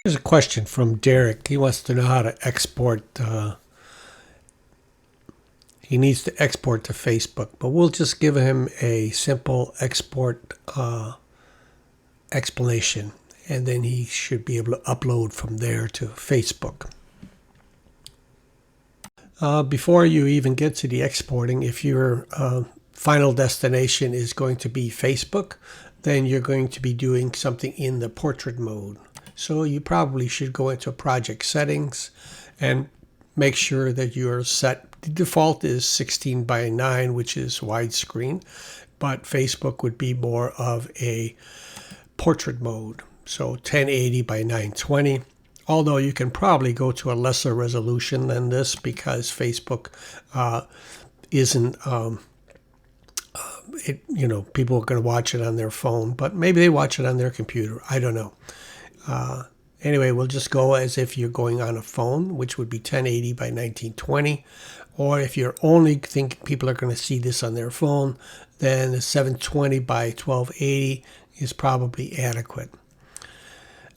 Here's a question from Derek. He wants to know how to export. He needs to export to Facebook, but we'll just give him a simple export explanation, and then he should be able to upload from there to Facebook. Before you even get to the exporting, if your final destination is going to be Facebook, then you're going to be doing something in the portrait mode. So you probably should go into project settings and make sure that you're set. The default is 16 by 9, which is widescreen, but Facebook would be more of a portrait mode. So 1080 by 920. Although you can probably go to a lesser resolution than this because Facebook isn't, people are going to watch it on their phone, but maybe they watch it on their computer. I don't know. Anyway, we'll just go as if you're going on a phone, which would be 1080 by 1920. Or if you're only thinking people are going to see this on their phone, then the 720 by 1280 is probably adequate.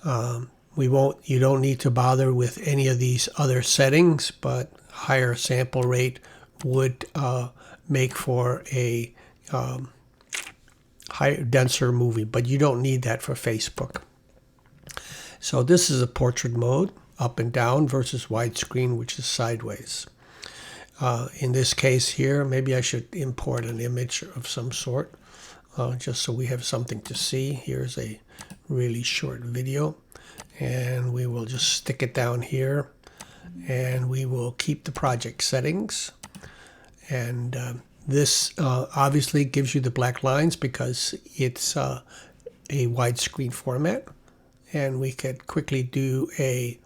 You don't need to bother with any of these other settings, but higher sample rate would make for a higher, denser movie, but you don't need that for Facebook. So this is a portrait mode, up and down, versus widescreen, which is sideways. In this case here, maybe I should import an image of some sort, just so we have something to see. Here's a really short video, and we will just stick it down here, and we will keep the project settings. And this obviously gives you the black lines because it's a widescreen format. And we could quickly do a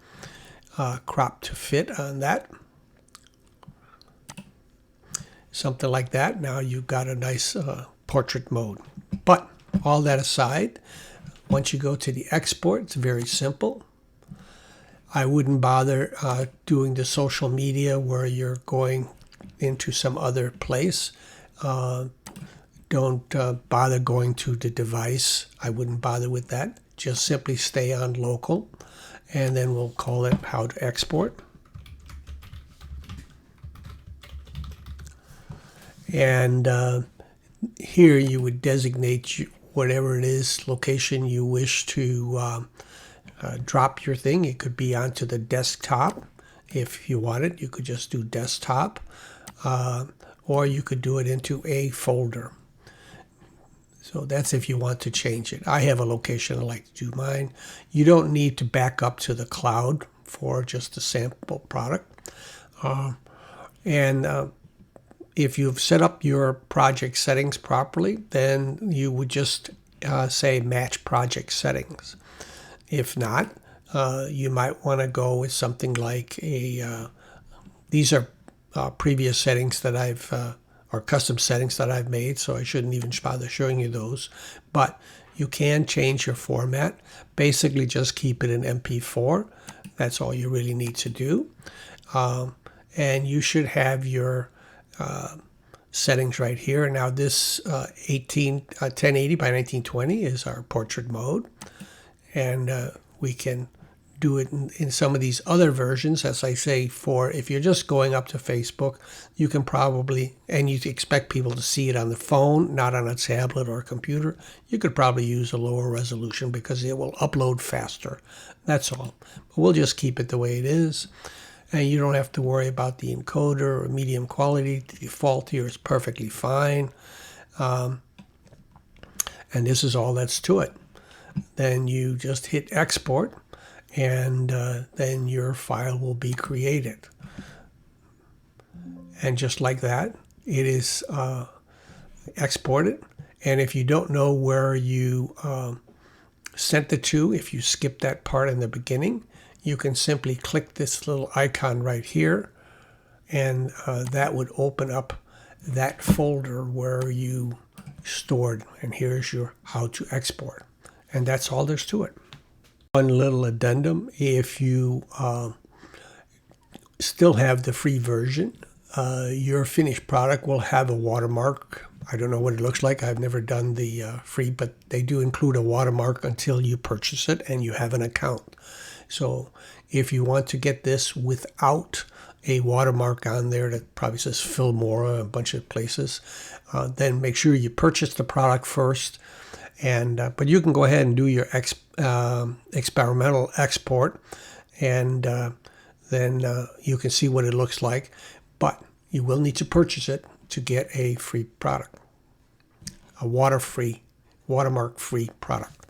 crop to fit on that. Something like that. Now you've got a nice portrait mode. But all that aside, once you go to the export, it's very simple. I wouldn't bother doing the social media where you're going into some other place. Don't bother going to the device. I wouldn't bother with that. Just simply stay on local, and then we'll call it how to export. And here you would designate whatever it is, location you wish to drop your thing. It could be onto the desktop. If you want it, you could just do desktop, or you could do it into a folder. So that's if you want to change it. I have a location I like to do mine. You don't need to back up to the cloud for just a sample product. If you've set up your project settings properly, then you would just say match project settings. If not, you might want to go with something like these are previous settings that I've or custom settings that I've made, so I shouldn't even bother showing you those. But you can change your format. Basically, just keep it in MP4. That's all you really need to do. And you should have your settings right here. Now this 1080 by 1920 is our portrait mode. And we can do it in some of these other versions. As I say, for if you're just going up to Facebook, you can probably, and you expect people to see it on the phone, not on a tablet or a computer, you could probably use a lower resolution because it will upload faster. That's all. But we'll just keep it the way it is. And you don't have to worry about the encoder or medium quality. The default here is perfectly fine. And this is all that's to it. Then you just hit export, and then your file will be created. And just like that, it is exported. And if you don't know where you sent it to, if you skip that part in the beginning, you can simply click this little icon right here, and that would open up that folder where you stored. And here's your how to export. And that's all there's to it. One little addendum: if you still have the free version, your finished product will have a watermark. I don't know what it looks like. I've never done the free, but they do include a watermark until you purchase it and you have an account. So if you want to get this without a watermark on there that probably says Filmora, a bunch of places, then make sure you purchase the product first. And but you can go ahead and do your experimental export, and then you can see what it looks like. But you will need to purchase it to get a free product, a watermark-free product.